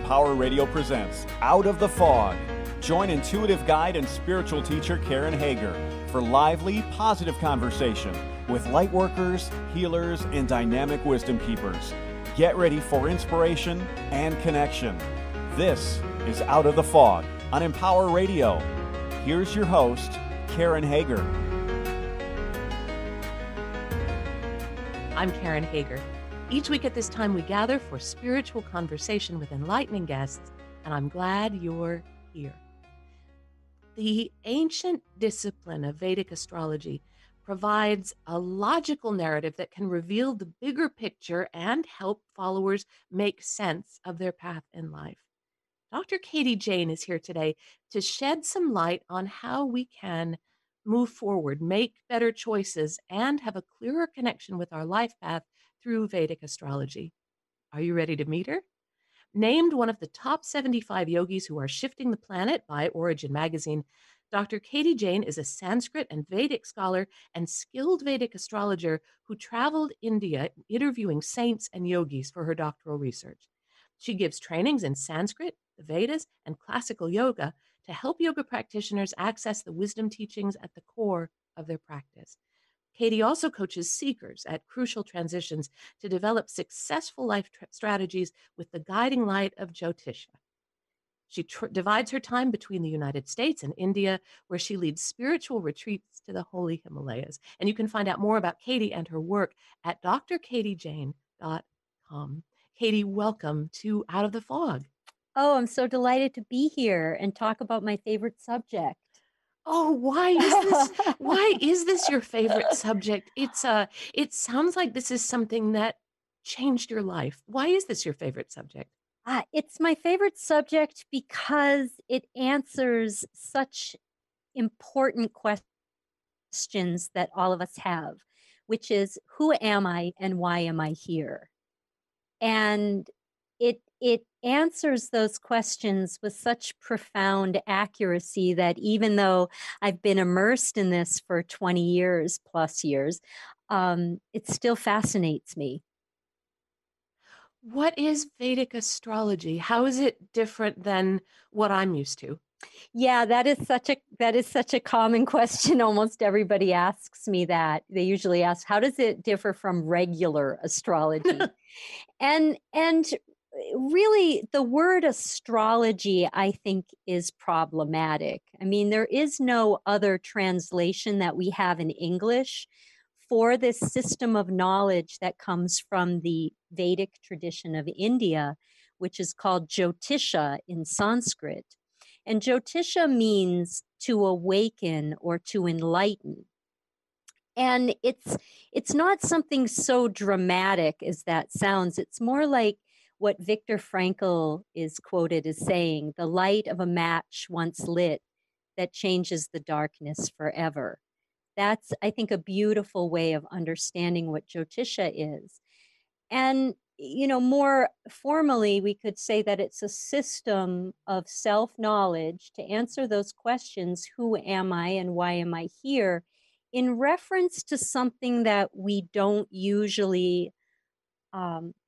Empower Radio presents Out of the Fog. Join intuitive guide and spiritual teacher Karen Hager for lively, positive conversation with lightworkers, healers, and dynamic wisdom keepers. Get ready for inspiration and connection. This is Out of the Fog on Empower Radio. Here's your host, Karen Hager. I'm Karen Hager. Each week at this time, we gather for spiritual conversation with enlightening guests, and I'm glad you're here. The ancient discipline of Vedic astrology provides a logical narrative that can reveal the bigger picture and help followers make sense of their path in life. Dr. Katy Jane is here today to shed some light on how we can move forward, make better choices, and have a clearer connection with our life path through Vedic astrology. Are you ready to meet her? Named one of the top 75 yogis who are shifting the planet by Origin magazine, Dr. Katy Jane is a Sanskrit and Vedic scholar and skilled Vedic astrologer who traveled India interviewing saints and yogis for her doctoral research. She gives trainings in Sanskrit, the Vedas, and classical yoga to help yoga practitioners access the wisdom teachings at the core of their practice. Katy also coaches seekers at crucial transitions to develop successful life strategies with the guiding light of Jyotishi. She divides her time between the United States and India, where she leads spiritual retreats to the holy Himalayas. And you can find out more about Katy and her work at drkatyjane.com. Katy, welcome to Out of the Fog. Oh, I'm so delighted to be here and talk about my favorite subject. Oh, why is this your favorite subject? It sounds like this is something that changed your life. Why is this your favorite subject? It's my favorite subject because it answers such important questions that all of us have, which is, who am I and why am I here? And it answers those questions with such profound accuracy that even though I've been immersed in this for 20 years, it still fascinates me. What is Vedic astrology? How is it different than what I'm used to? Yeah, that is such a common question. Almost everybody asks me that. They usually ask, how does it differ from regular astrology? and really, the word astrology, I think, is problematic. I mean, there is no other translation that we have in English for this system of knowledge that comes from the Vedic tradition of India, which is called Jyotisha in Sanskrit. And Jyotisha means to awaken or to enlighten. And it's not something so dramatic as that sounds. It's more like what Viktor Frankl is quoted as saying, the light of a match once lit that changes the darkness forever. That's, I think, a beautiful way of understanding what Jyotisha is. And, more formally, we could say that it's a system of self-knowledge to answer those questions, who am I and why am I here, in reference to something that we don't usually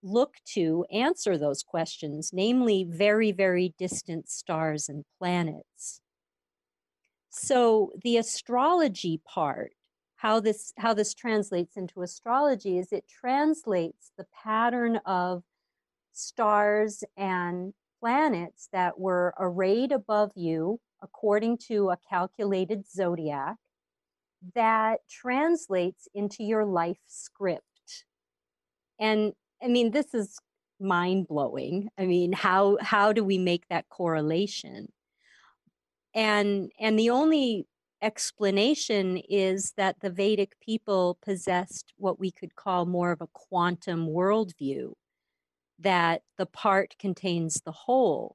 look to answer those questions, namely very, very distant stars and planets. So the astrology part, how this translates into astrology is it translates the pattern of stars and planets that were arrayed above you according to a calculated zodiac that translates into your life script. And I mean, this is mind-blowing. I mean, how do we make that correlation? And the only explanation is that the Vedic people possessed what we could call more of a quantum worldview, that the part contains the whole.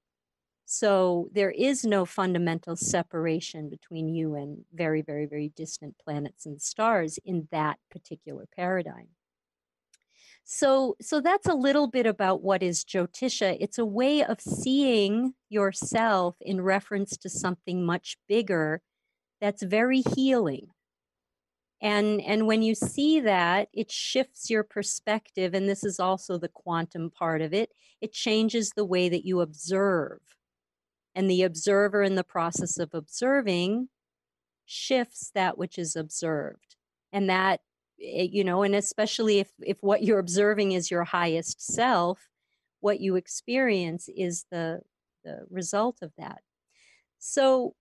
So there is no fundamental separation between you and very, very, very distant planets and stars in that particular paradigm. So that's a little bit about what is Jyotisha. It's a way of seeing yourself in reference to something much bigger that's very healing. And when you see that, it shifts your perspective. And this is also the quantum part of it. It changes the way that you observe. And the observer in the process of observing shifts that which is observed. And that, and especially if what you're observing is your highest self, what you experience is the result of that. So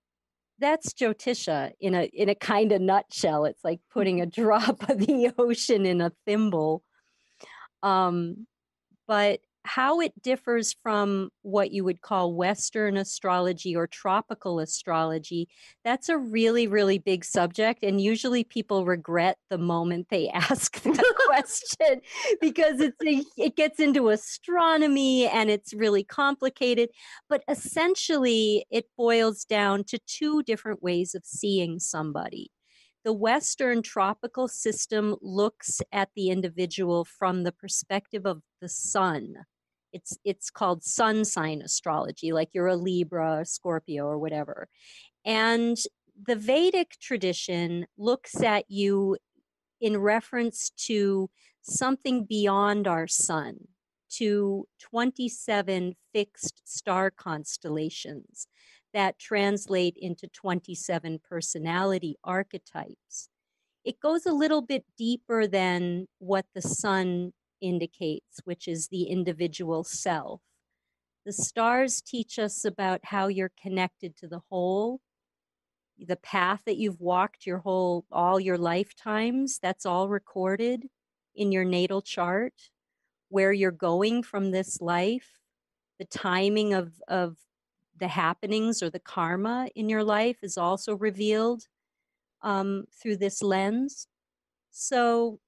that's Jyotisha in a kind of nutshell. It's like putting a drop of the ocean in a thimble. But how it differs from what you would call Western astrology or tropical astrology, that's a really, really big subject. And usually people regret the moment they ask that question because it gets into astronomy and it's really complicated. But essentially, it boils down to two different ways of seeing somebody. The Western tropical system looks at the individual from the perspective of the sun. It's called sun sign astrology, like you're a Libra, a Scorpio, or whatever. And the Vedic tradition looks at you in reference to something beyond our sun, to 27 fixed star constellations that translate into 27 personality archetypes. It goes a little bit deeper than what the sun indicates, which is the individual self. The stars teach us about how you're connected to the whole, the path that you've walked all your lifetimes, that's all recorded in your natal chart, where you're going from this life, the timing of the happenings or the karma in your life is also revealed through this lens. So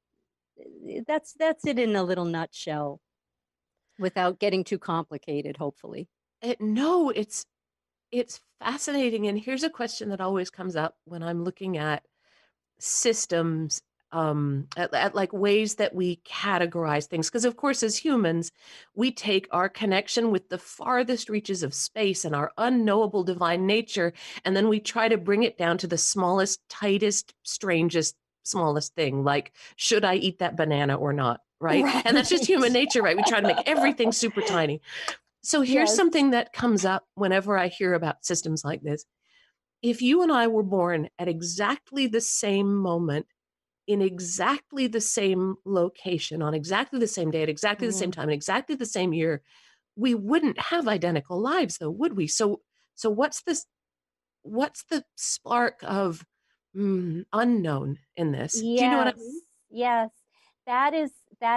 that's it in a little nutshell, without getting too complicated, hopefully. No, it's fascinating. And here's a question that always comes up when I'm looking at systems, at like ways that we categorize things. Because of course, as humans, we take our connection with the farthest reaches of space and our unknowable divine nature, and then we try to bring it down to the smallest, tightest, strangest, smallest thing, like, should I eat that banana or not? Right? And that's just human nature, right? We try to make everything super tiny. So here's something that comes up whenever I hear about systems like this. If you and I were born at exactly the same moment, in exactly the same location, on exactly the same day, at exactly the same time, in exactly the same year, we wouldn't have identical lives, though, would we? So what's the spark of unknown in this? Yes, do you know what I mean? Yes, that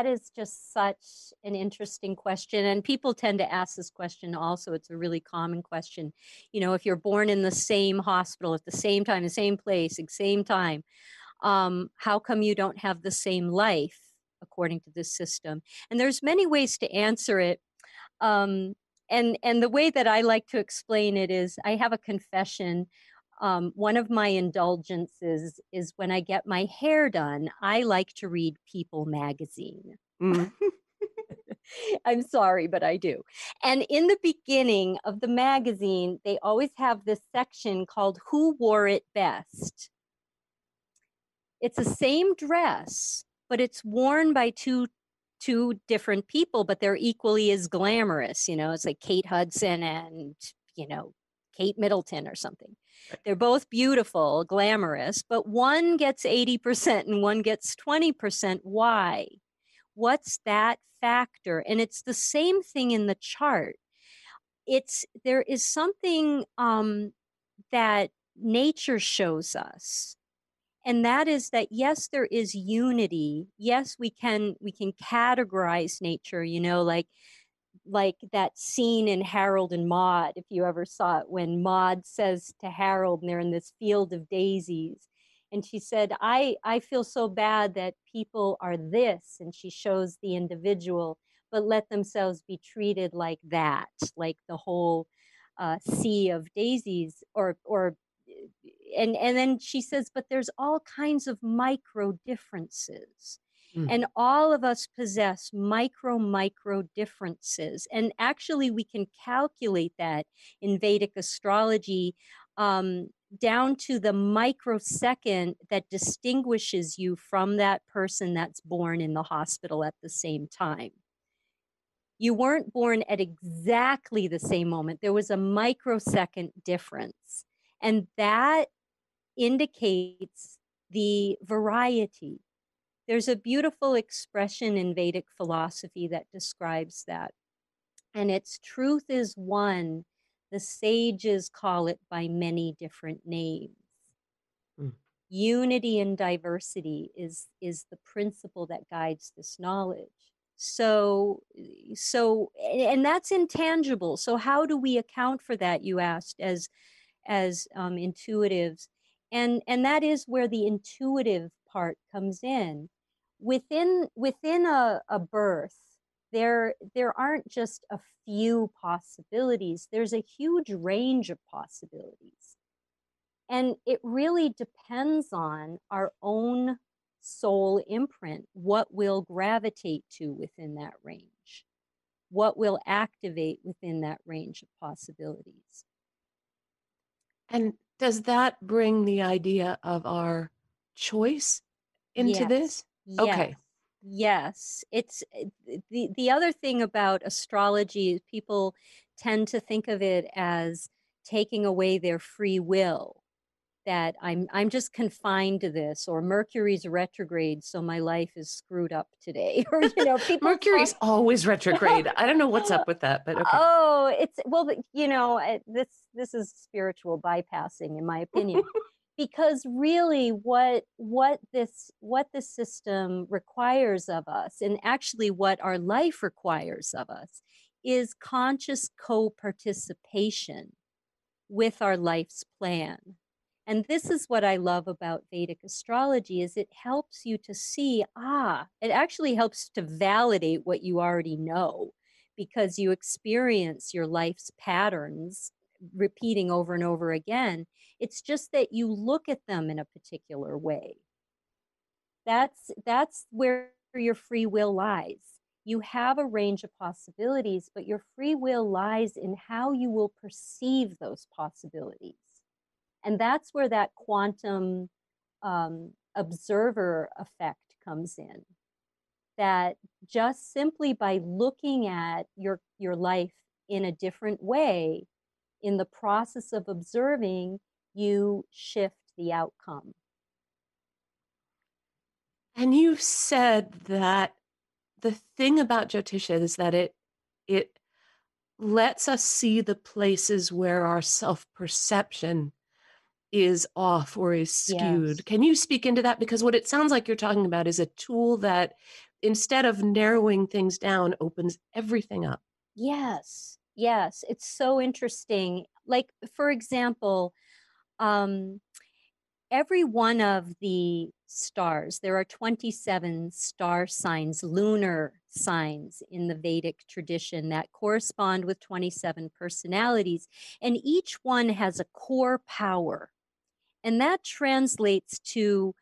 is just such an interesting question. And people tend to ask this question also. It's a really common question. If you're born in the same hospital at the same time, the same place, at the same time, how come you don't have the same life according to this system? And there's many ways to answer it. And the way that I like to explain it is, I have a confession. One of my indulgences is when I get my hair done, I like to read People magazine. I'm sorry, but I do. And in the beginning of the magazine, they always have this section called Who Wore It Best? It's the same dress, but it's worn by two different people, but they're equally as glamorous. It's like Kate Hudson and, Kate Middleton or something. They're both beautiful, glamorous, but one gets 80% and one gets 20%. Why? What's that factor? And it's the same thing in the chart. There is something that nature shows us. And that is that, yes, there is unity. Yes, we can categorize nature, like that scene in Harold and Maude, if you ever saw it, when Maude says to Harold, and they're in this field of daisies, and she said, I feel so bad that people are this, and she shows the individual, but let themselves be treated like that, like the whole sea of daisies, and then she says, but there's all kinds of micro differences. And all of us possess micro differences. And actually, we can calculate that in Vedic astrology. down to the microsecond that distinguishes you from that person that's born in the hospital at the same time. You weren't born at exactly the same moment. There was a microsecond difference. And that indicates the variety. There's a beautiful expression in Vedic philosophy that describes that. And it's truth is one. The sages call it by many different names. Mm. Unity and diversity is the principle that guides this knowledge. So, and that's intangible. So how do we account for that, you asked, as intuitives? And that is where the intuitive part comes in. Within a birth, there aren't just a few possibilities. There's a huge range of possibilities. And it really depends on our own soul imprint, what will gravitate to within that range, what will activate within that range of possibilities. And does that bring the idea of our choice into this? Yes. Okay. Yes. It's the other thing about astrology is people tend to think of it as taking away their free will, that I'm just confined to this, or Mercury's retrograde, so my life is screwed up today. Or, you know, people Mercury's always retrograde. I don't know what's up with that, but okay. Oh, it's, well, you know, this is spiritual bypassing, in my opinion. Because really what this system requires of us, and actually what our life requires of us, is conscious co-participation with our life's plan. And this is what I love about Vedic astrology, is it helps you to see, it actually helps to validate what you already know, because you experience your life's patterns repeating over and over again. It's just that you look at them in a particular way. That's where your free will lies. You have a range of possibilities, but your free will lies in how you will perceive those possibilities. And that's where that quantum observer effect comes in. That just simply by looking at your life in a different way, in the process of observing, you shift the outcome. And you said that the thing about Jyotish is that it lets us see the places where our self-perception is off or is skewed. Yes. Can you speak into that? Because what it sounds like you're talking about is a tool that, instead of narrowing things down, opens everything up. Yes. It's so interesting. Like, for example, every one of the stars, there are 27 star signs, lunar signs in the Vedic tradition that correspond with 27 personalities. And each one has a core power. And that translates to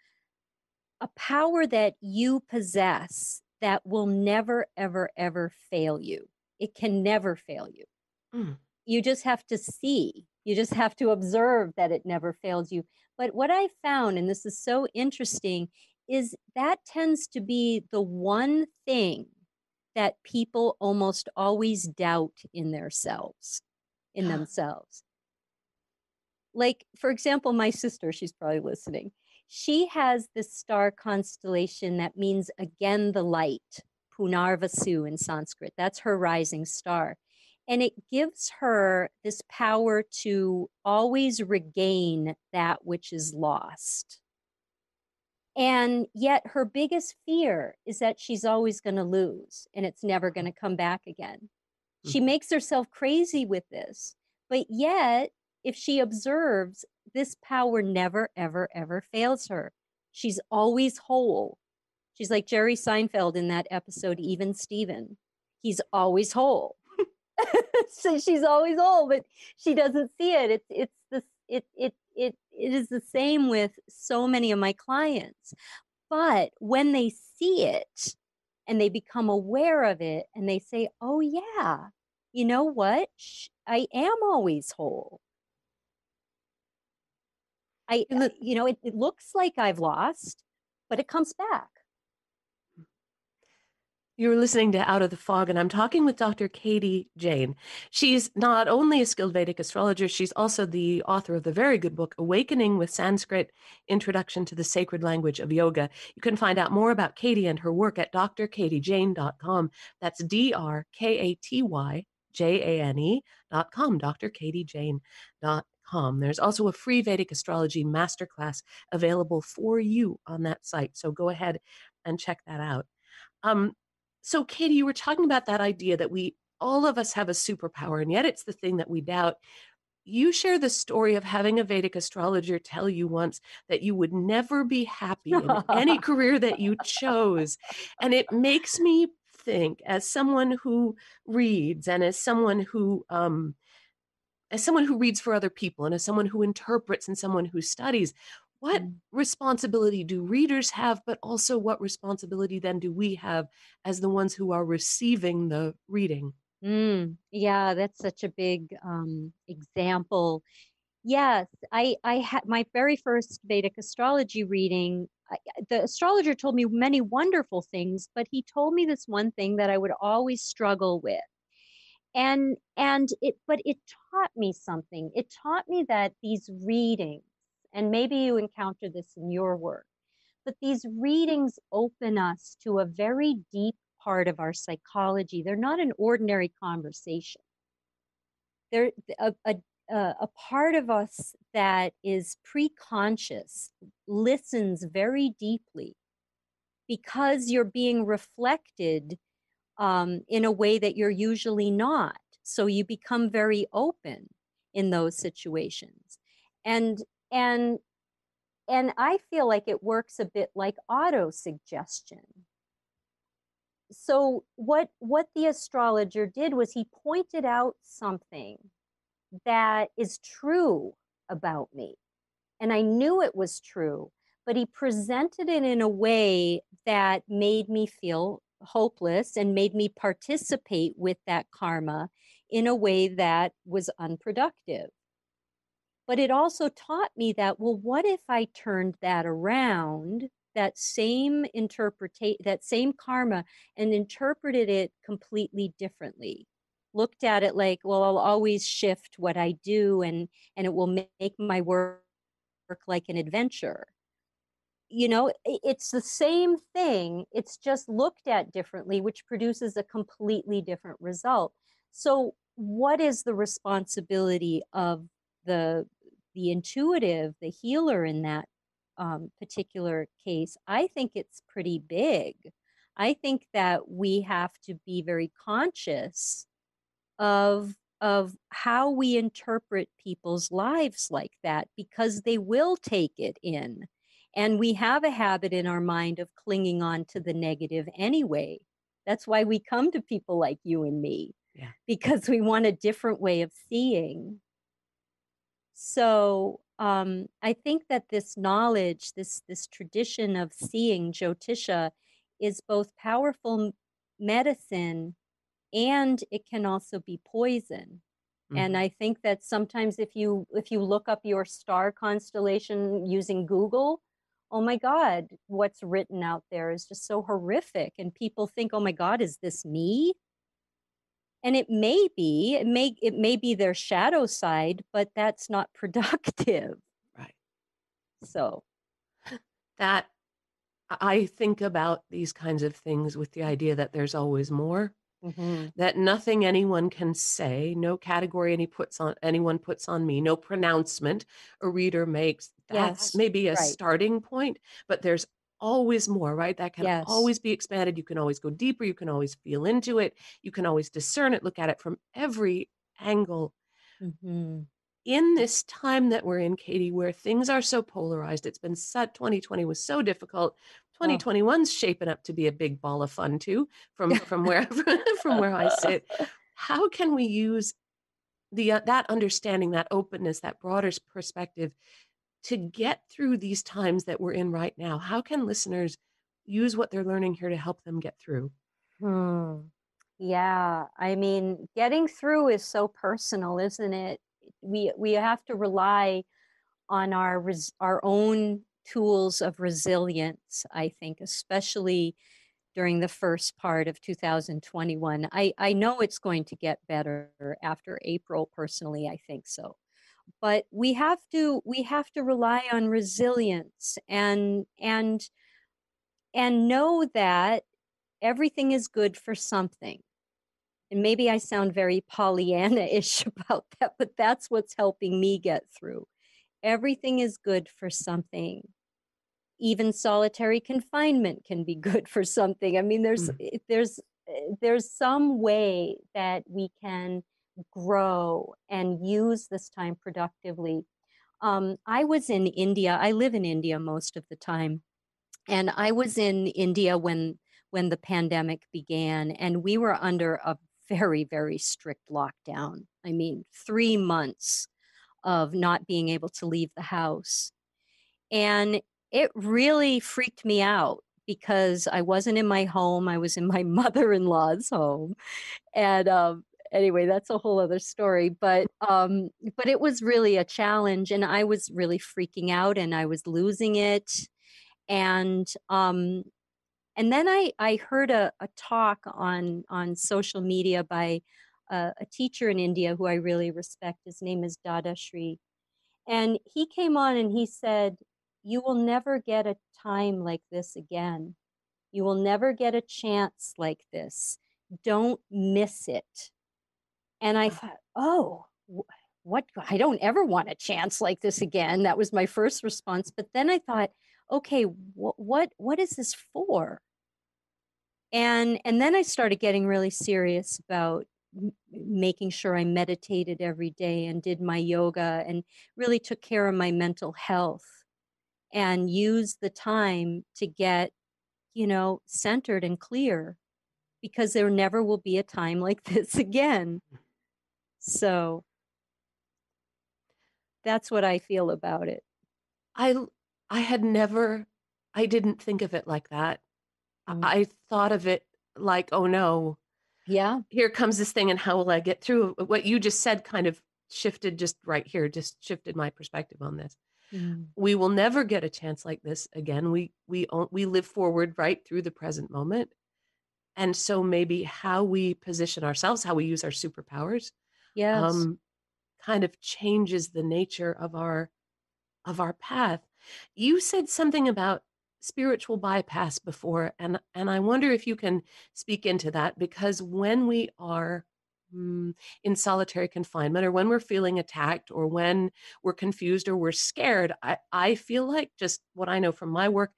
a power that you possess that will never, ever, ever fail you. It can never fail you. Mm. You just have to see. You just have to observe that it never fails you. But what I found, and this is so interesting, is that tends to be the one thing that people almost always doubt in themselves. Like, for example, my sister, she's probably listening. She has this star constellation that means again the light, Punarvasu in Sanskrit. That's her rising star. And it gives her this power to always regain that which is lost. And yet her biggest fear is that she's always going to lose and it's never going to come back again. She makes herself crazy with this. But yet, if she observes, this power never, ever, ever fails her. She's always whole. She's like Jerry Seinfeld in that episode, Even Steven. He's always whole. So she's always whole, but she doesn't see it. It is the same with so many of my clients. But when they see it and they become aware of it and they say, oh yeah, you know what? I am always whole. It looks like I've lost, but it comes back. You're listening to Out of the Fog, and I'm talking with Dr. Katy Jane. She's not only a skilled Vedic astrologer, she's also the author of the very good book, Awakening with Sanskrit, Introduction to the Sacred Language of Yoga. You can find out more about Katy and her work at drkatyjane.com. That's drkatyjane.com, drkatyjane.com. There's also a free Vedic astrology masterclass available for you on that site, so go ahead and check that out. So, Katy, you were talking about that idea that all of us have a superpower, and yet it's the thing that we doubt. You share the story of having a Vedic astrologer tell you once that you would never be happy in any career that you chose. And it makes me think, as someone who reads and as someone who reads for other people and as someone who interprets and someone who studies, what responsibility do readers have, but also what responsibility then do we have as the ones who are receiving the reading? Yeah, that's such a big example. Yes, I had my very first Vedic astrology reading. The astrologer told me many wonderful things, but he told me this one thing that I would always struggle with. But it taught me something. It taught me that these readings, and maybe you encounter this in your work, but these readings open us to a very deep part of our psychology. They're not an ordinary conversation. They're a part of us that is pre-conscious, listens very deeply because you're being reflected in a way that you're usually not. So you become very open in those situations. And I feel like it works a bit like auto-suggestion. So what the astrologer did was he pointed out something that is true about me. And I knew it was true, but he presented it in a way that made me feel hopeless and made me participate with that karma in a way that was unproductive. But it also taught me that, well, what if I turned that around, that same karma, and interpreted it completely differently? Looked at it like, well, I'll always shift what I do and it will make my work like an adventure. It's the same thing. It's just looked at differently, which produces a completely different result. So what is the responsibility of the intuitive, the healer in that particular case? I think it's pretty big. I think that we have to be very conscious of how we interpret people's lives like that, because they will take it in. And we have a habit in our mind of clinging on to the negative anyway. That's why we come to people like you and me, because we want a different way of seeing. So I think that this knowledge, this tradition of seeing, Jyotisha, is both powerful medicine and it can also be poison. And I think that sometimes if you look up your star constellation using Google, oh my God, what's written out there is just so horrific. And people think, oh my God, is this me? And it may be their shadow side, but that's not productive. Right. So that I think about these kinds of things with the idea that there's always more. That nothing anyone can say, no category anyone puts on me, no pronouncement a reader makes, that's maybe a starting point, but there's always more, right? That can always be expanded. You can always go deeper. You can always feel into it. You can always discern it, look at it from every angle. In this time that we're in, Katy, where things are so polarized, 2020 was so difficult. 2021's shaping up to be a big ball of fun too, from where I sit. How can we use that understanding, that openness, that broader perspective to get through these times that we're in right now? How can listeners use what they're learning here to help them get through? Yeah, I mean, getting through is so personal, isn't it? We have to rely our own tools of resilience, I think, especially during the first part of 2021. I know it's going to get better after April, personally, I think so. But we have to rely on resilience and know that everything is good for something. And maybe I sound very Pollyanna-ish about that, but that's what's helping me get through. Everything is good for something. Even solitary confinement can be good for something. I mean, there's some way that we can grow and use this time productively. I was in India. I live in India most of the time, and I was in India when the pandemic began, and we were under a very, very strict lockdown. I mean, 3 months of not being able to leave the house. And it really freaked me out because I wasn't in my home. I was in my mother-in-law's home. And anyway, that's a whole other story. But it was really a challenge, and I was really freaking out, and I was losing it. And then I heard a talk on social media by a teacher in India who I really respect. His name is Dada Shri. And he came on and he said, "You will never get a time like this again. You will never get a chance like this. Don't miss it." And I thought, oh, what? I don't ever want a chance like this again. That was my first response. But then I thought, okay, what is this for? And then I started getting really serious about making sure I meditated every day and did my yoga and really took care of my mental health and used the time to get, centered and clear, because there never will be a time like this again. So that's what I feel about it. I didn't think of it like that. I thought of it like, oh no, yeah, here comes this thing, and how will I get through? What you just said kind of shifted my perspective on this. We will never get a chance like this again. We live forward right through the present moment. And so maybe how we position ourselves, how we use our superpowers, yes, kind of changes the nature of our path. You said something about spiritual bypass before, and I wonder if you can speak into that, because when we are in solitary confinement, or when we're feeling attacked, or when we're confused, or we're scared, I feel like, just what I know from my work,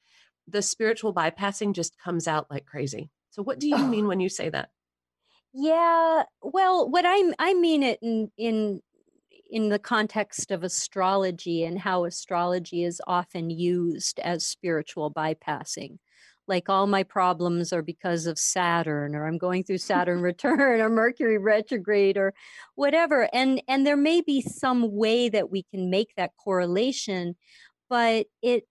the spiritual bypassing just comes out like crazy. So what do you mean when you say that? Yeah, well, what I mean it in the context of astrology and how astrology is often used as spiritual bypassing. Like, all my problems are because of Saturn, or I'm going through Saturn return, or Mercury retrograde, or whatever. And there may be some way that we can make that correlation, but it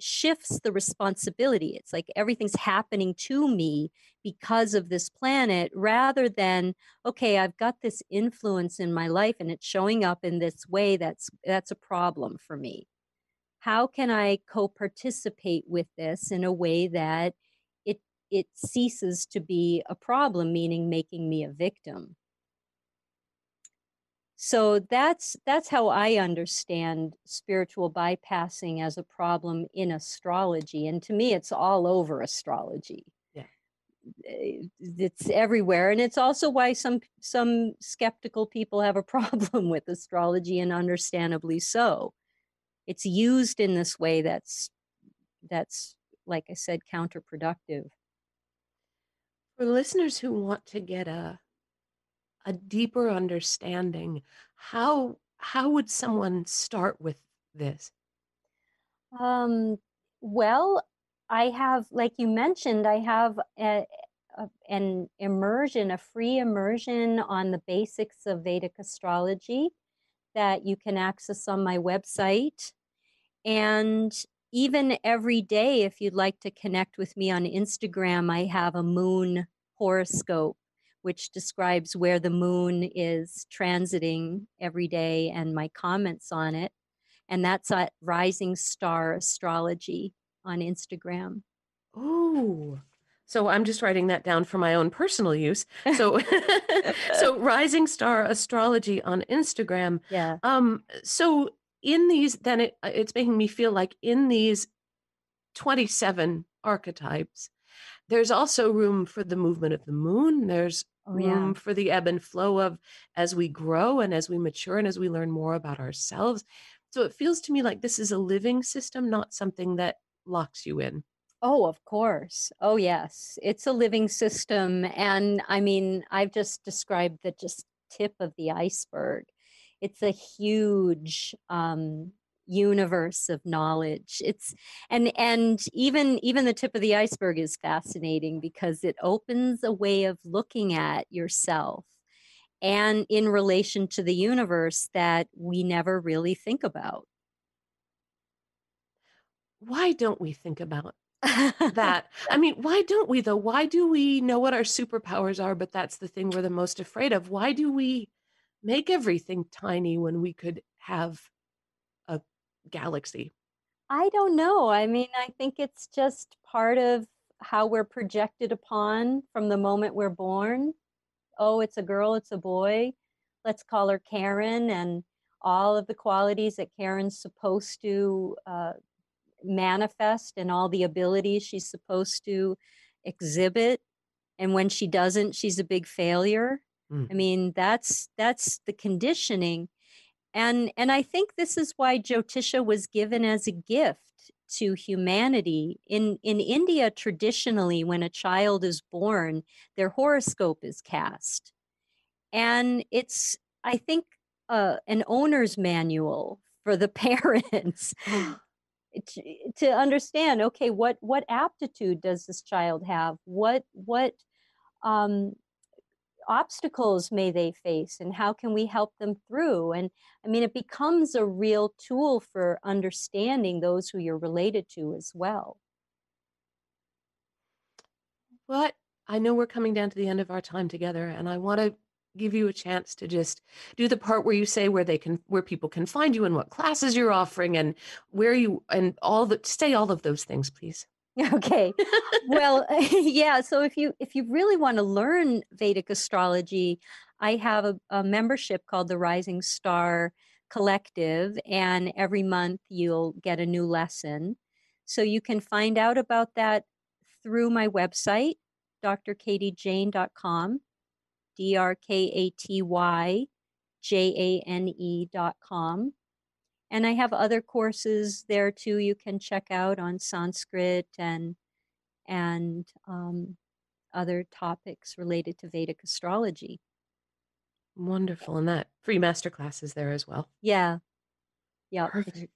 shifts the responsibility. It's like everything's happening to me because of this planet, rather than, okay, I've got this influence in my life and it's showing up in this way that's a problem for me. How can I co-participate with this in a way that it ceases to be a problem, meaning making me a victim? So that's how I understand spiritual bypassing as a problem in astrology. And to me, it's all over astrology. Yeah. It's everywhere. And it's also why some skeptical people have a problem with astrology, and understandably so. It's used in this way that's, like I said, counterproductive. For listeners who want to get a deeper understanding, how would someone start with this? Well, I have, like you mentioned, I have an immersion, a free immersion on the basics of Vedic astrology that you can access on my website. And even every day, if you'd like to connect with me on Instagram, I have a moon horoscope, which describes where the moon is transiting every day and my comments on it. And that's at Rising Star Astrology on Instagram. Oh, so I'm just writing that down for my own personal use. So, so Rising Star Astrology on Instagram. Yeah. So in these, then it's making me feel like in these 27 archetypes, there's also room for the movement of the moon. There's room for the ebb and flow of as we grow and as we mature and as we learn more about ourselves. So it feels to me like this is a living system, not something that locks you in. Oh, of course. Oh, yes. It's a living system. And I mean, I've just described the just tip of the iceberg. It's a huge universe of knowledge. It's and even the tip of the iceberg is fascinating because it opens a way of looking at yourself and in relation to the universe that we never really think about. Why don't we think about that? I mean, why don't we though? Why do we know what our superpowers are, but that's the thing we're the most afraid of? Why do we make everything tiny when we could have a galaxy? I don't know. I mean, I think it's just part of how we're projected upon from the moment we're born. Oh, it's a girl, it's a boy. Let's call her Karen, and all of the qualities that Karen's supposed to manifest and all the abilities she's supposed to exhibit. And when she doesn't, she's a big failure. I mean, that's the conditioning. And I think this is why Jyotisha was given as a gift to humanity. In India, traditionally, when a child is born, their horoscope is cast. And it's, I think, an owner's manual for the parents to understand, okay, what aptitude does this child have? What um, obstacles may they face, and how can we help them through? And I mean, it becomes a real tool for understanding those who you're related to as well. But I know we're coming down to the end of our time together, and I want to give you a chance to just do the part where you say where people can find you and what classes you're offering and where you and say all of those things, please. Okay. Well, yeah. So if you really want to learn Vedic astrology, I have a membership called the Rising Star Collective, and every month you'll get a new lesson. So you can find out about that through my website, drkatyjane.com, drkatyjane.com. And I have other courses there too you can check out on Sanskrit and other topics related to Vedic astrology. Wonderful. And that free masterclass is there as well. Yeah. Yeah. Perfect.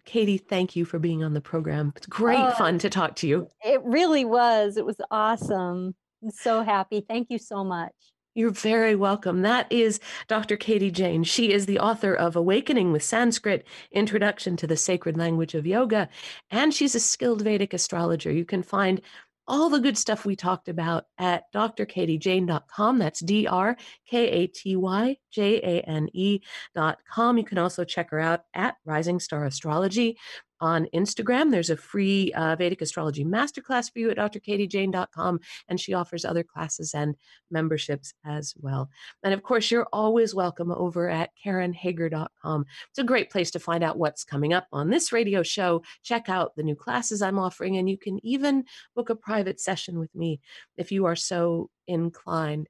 Katy, thank you for being on the program. It's great fun to talk to you. It really was. It was awesome. I'm so happy. Thank you so much. You're very welcome. That is Dr. Katy Jane. She is the author of Awakening with Sanskrit, Introduction to the Sacred Language of Yoga, and she's a skilled Vedic astrologer. You can find all the good stuff we talked about at drkatyjane.com. That's drkatyjane.com. You can also check her out at Rising Star Astrology on Instagram. There's a free Vedic astrology masterclass for you at drkatyjane.com, and she offers other classes and memberships as well. And of course, you're always welcome over at karenhager.com. It's a great place to find out what's coming up on this radio show. Check out the new classes I'm offering, and you can even book a private session with me if you are so inclined.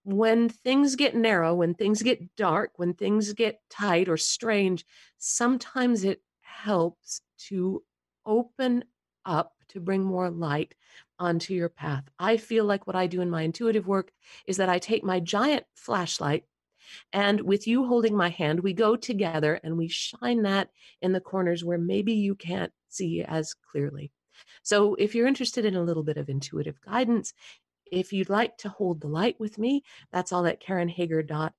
When things get narrow, when things get dark, when things get tight or strange, sometimes it helps to open up, to bring more light onto your path. I feel like what I do in my intuitive work is that I take my giant flashlight, and with you holding my hand, we go together and we shine that in the corners where maybe you can't see as clearly. So if you're interested in a little bit of intuitive guidance, if you'd like to hold the light with me, that's all at karenhager.com.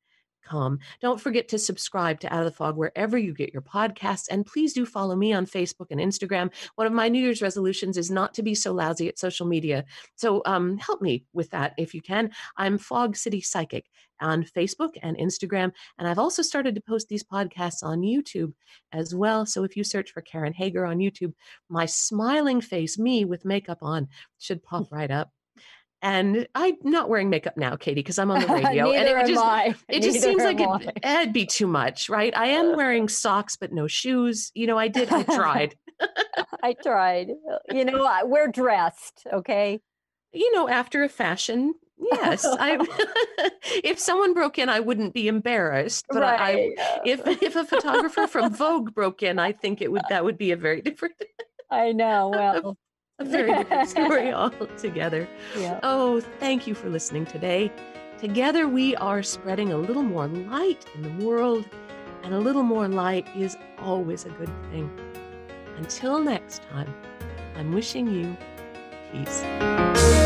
Don't forget to subscribe to Out of the Fog wherever you get your podcasts. And please do follow me on Facebook and Instagram. One of my New Year's resolutions is not to be so lousy at social media. So help me with that if you can. I'm Fog City Psychic on Facebook and Instagram. And I've also started to post these podcasts on YouTube as well. So if you search for Karen Hager on YouTube, my smiling face, me with makeup on, should pop right up. And I'm not wearing makeup now, Katy, because I'm on the radio. Neither and am I. It just seems like it'd be too much, right? I am wearing socks, but no shoes. I tried. I tried. We're dressed, okay? After a fashion, yes. If someone broke in, I wouldn't be embarrassed. But right. If a photographer from Vogue broke in, I think that would be a very different. I know. Well. A very different story altogether. Yeah. Oh, thank you for listening today. Together we are spreading a little more light in the world, and a little more light is always a good thing. Until next time, I'm wishing you peace.